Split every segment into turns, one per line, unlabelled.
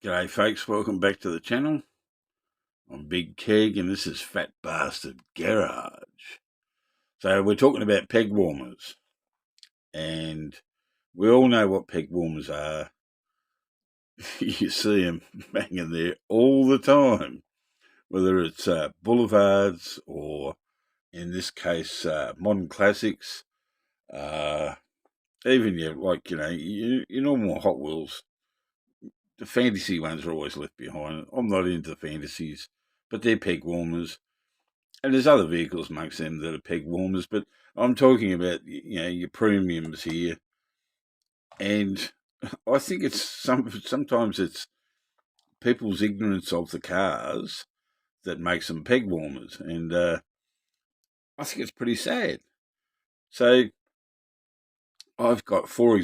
G'day folks, welcome back to the channel. I'm Big Keg and this is Fat Bastard Garage. So we're talking about peg warmers, and we all know what peg warmers are. You see them banging there all the time, whether it's boulevards or in this case modern classics, even your normal Hotwheels. The fantasy ones are always left behind. I'm not into fantasies, but they're peg warmers. And there's other vehicles amongst them that are peg warmers, but I'm talking about, your premiums here. And I think sometimes it's people's ignorance of the cars that makes them peg warmers. And I think it's pretty sad. So I've got two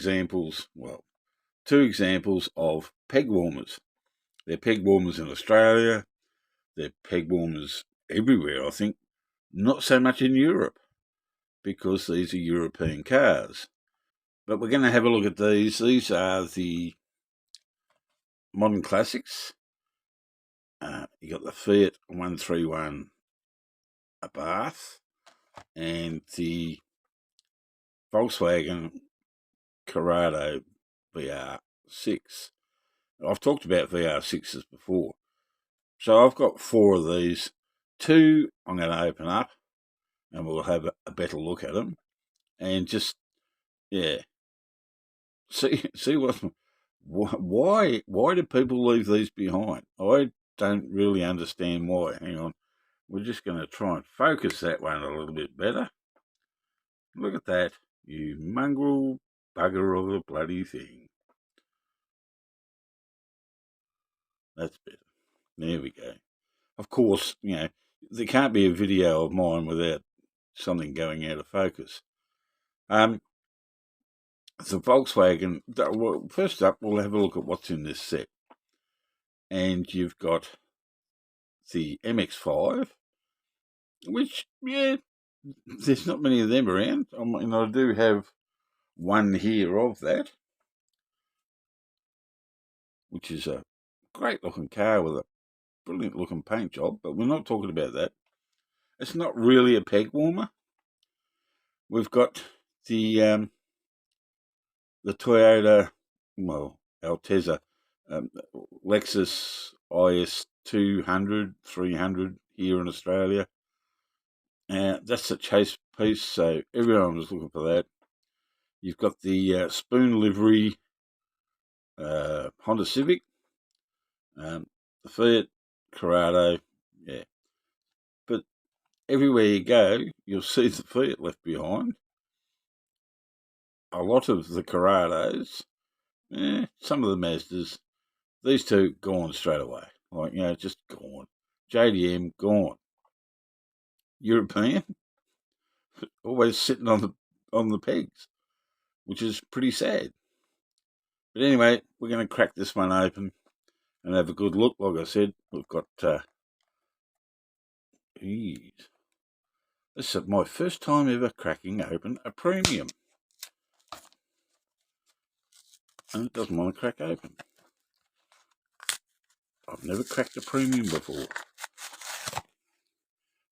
examples of peg warmers. They're peg warmers in Australia. They're peg warmers everywhere, I think. Not so much in Europe, because these are European cars. But we're going to have a look at these. These are the modern classics. You got the Fiat 131 Abarth and the Volkswagen Corrado VR6. I've talked about VR6s before. So I've got four of these. Two I'm going to open up and we'll have a better look at them. And just, see why do people leave these behind? I don't really understand why. Hang on, we're just going to try and focus that one a little bit better. Look at that, you mongrel bugger of a bloody thing. That's better. There we go. Of course, there can't be a video of mine without something going out of focus. The Volkswagen, well, first up, we'll have a look at what's in this set. And you've got the MX-5, which, there's not many of them around. I do have one here of that, which is a great looking car with a brilliant looking paint job, but we're not talking about that. It's not really a peg warmer. We've got the Toyota, Altezza, Lexus IS 200, 300 here in Australia. That's a chase piece, so everyone was looking for that. You've got the spoon livery Honda Civic, the Fiat Corrado, but everywhere you go, you'll see the Fiat left behind. A lot of the Corrados, some of the Mazdas, these two gone straight away. Just gone. JDM gone. European, always sitting on the pegs, which is pretty sad. But anyway, we're going to crack this one open and have a good look. Like I said, we've got this is my first time ever cracking open a premium, and it doesn't want to crack open. I've never cracked a premium before.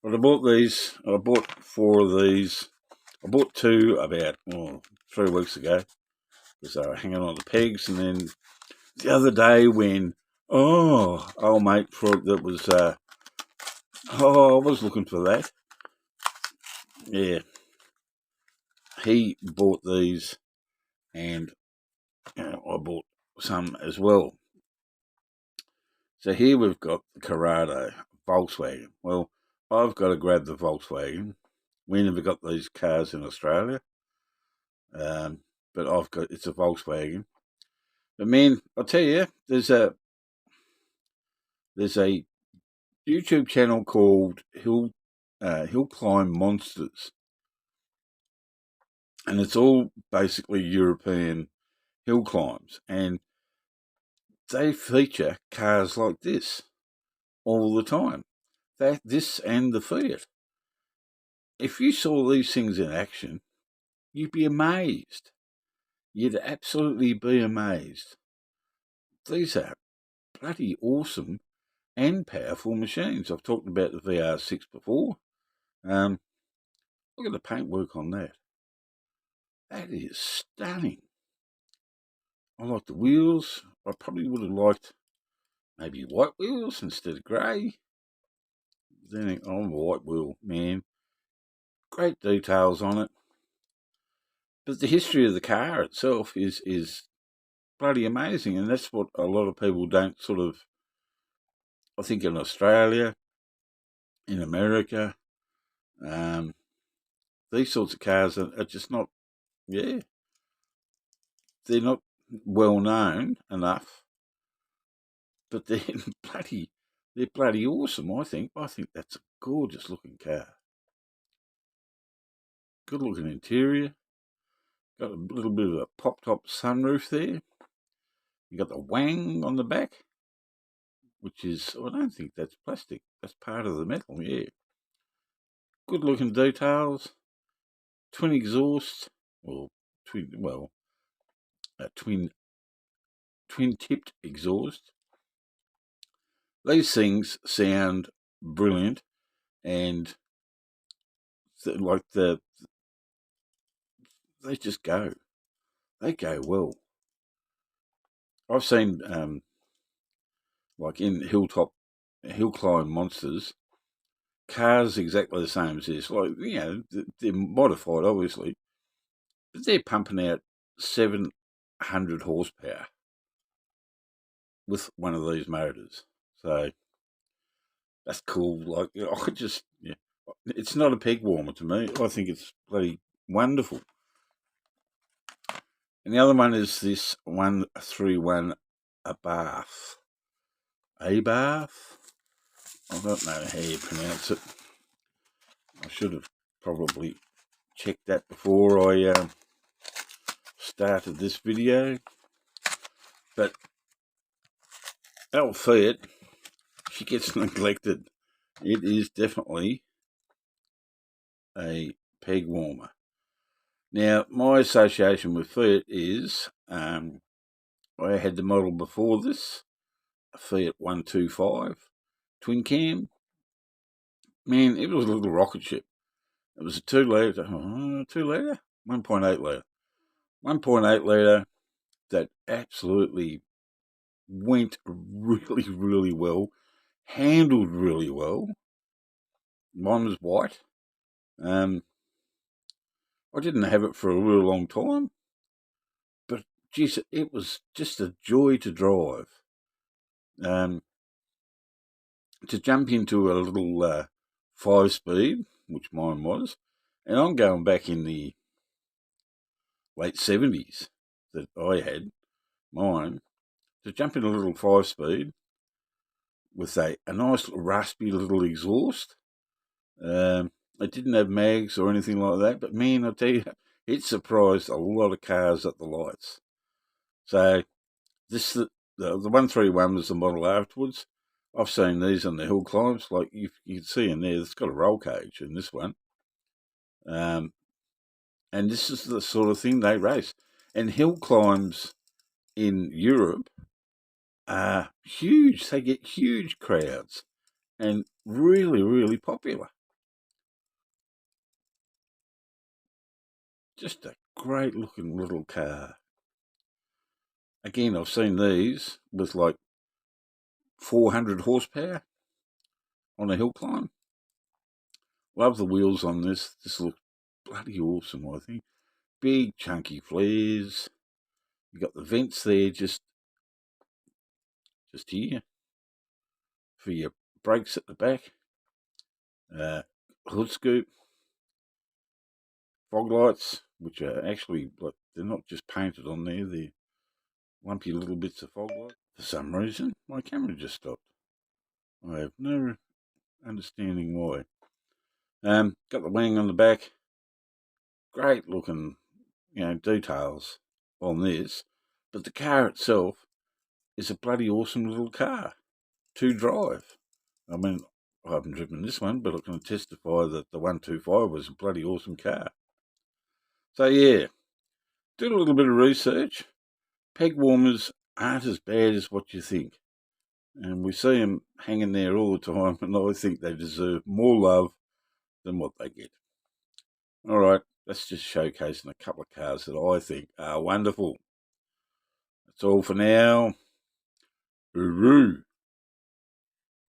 But I bought four of these. I bought two about 3 weeks ago because they were hanging on the pegs, and then the other day when old mate that was I was looking for that. Yeah, he bought these, and I bought some as well. So here we've got the Corrado Volkswagen. Well, I've got to grab the Volkswagen. We never got these cars in Australia, but it's a Volkswagen. But man, I'll tell you, there's a YouTube channel called Hill Climb Monsters, and it's all basically European hill climbs, and they feature cars like this all the time. This and the Fiat. If you saw these things in action, you'd be amazed. You'd absolutely be amazed. These are bloody awesome and powerful machines. I've talked about the VR6 before. Look at the paintwork on that. That is stunning. I like the wheels. I probably would have liked maybe white wheels instead of grey. Then I'm a white wheel man. Great details on it. But the history of the car itself is bloody amazing, and that's what a lot of people don't sort of. I think in Australia, in America, these sorts of cars are just not. Yeah, they're not well known enough, but they're bloody awesome. I think that's a gorgeous looking car. Good looking interior. Got a little bit of a pop top sunroof there. You got the wang on the back, which is, I don't think that's plastic. That's part of the metal. Yeah. Good looking details. Twin exhaust, or twin tipped exhaust. These things sound brilliant, and they just go. They go well. I've seen like in hill climb monsters, cars exactly the same as this. Like, they're modified, obviously, but they're pumping out 700 horsepower with one of these motors. So that's cool. Like, it's not a peg warmer to me. I think it's bloody wonderful. And the other one is this 131 Abarth. Abarth? I don't know how you pronounce it. I should have probably checked that before I started this video. But Fiat, she gets neglected. It is definitely a peg warmer. Now, my association with Fiat is I had the model before this, a Fiat 125 twin cam. Man, it was a little rocket ship. It was a 2 litre, 1.8 litre. 1.8 litre that absolutely went really, really well, handled really well. Mine was white. I didn't have it for a real long time, but geez, it was just a joy to drive. To jump into a little 5-speed, which mine was, and I'm going back in the late 70s that I had mine, to jump in a little 5-speed with a nice raspy little exhaust. It didn't have mags or anything like that, but man, I tell you, it surprised a lot of cars at the lights. So the 131 was the model afterwards. I've seen these on the hill climbs, like you can see in there. It's got a roll cage in this one, and this is the sort of thing they race. And hill climbs in Europe are huge. They get huge crowds and really, really popular. Just a great looking little car. Again, I've seen these with like 400 horsepower on a hill climb. Love the wheels on this. This looks bloody awesome, I think. Big chunky flares. You got the vents there just here for your brakes at the back. Hood scoop. Fog lights, which are actually, like, they're not just painted on there, they're lumpy little bits of fog light. For some reason, my camera just stopped. I have no understanding why. Got the wing on the back. Great looking, details on this. But the car itself is a bloody awesome little car to drive. I mean, I haven't driven this one, but I can testify that the 125 was a bloody awesome car. So yeah, did a little bit of research. Peg warmers aren't as bad as what you think. And we see them hanging there all the time, and I think they deserve more love than what they get. All right, that's just showcasing a couple of cars that I think are wonderful. That's all for now. Hooroo!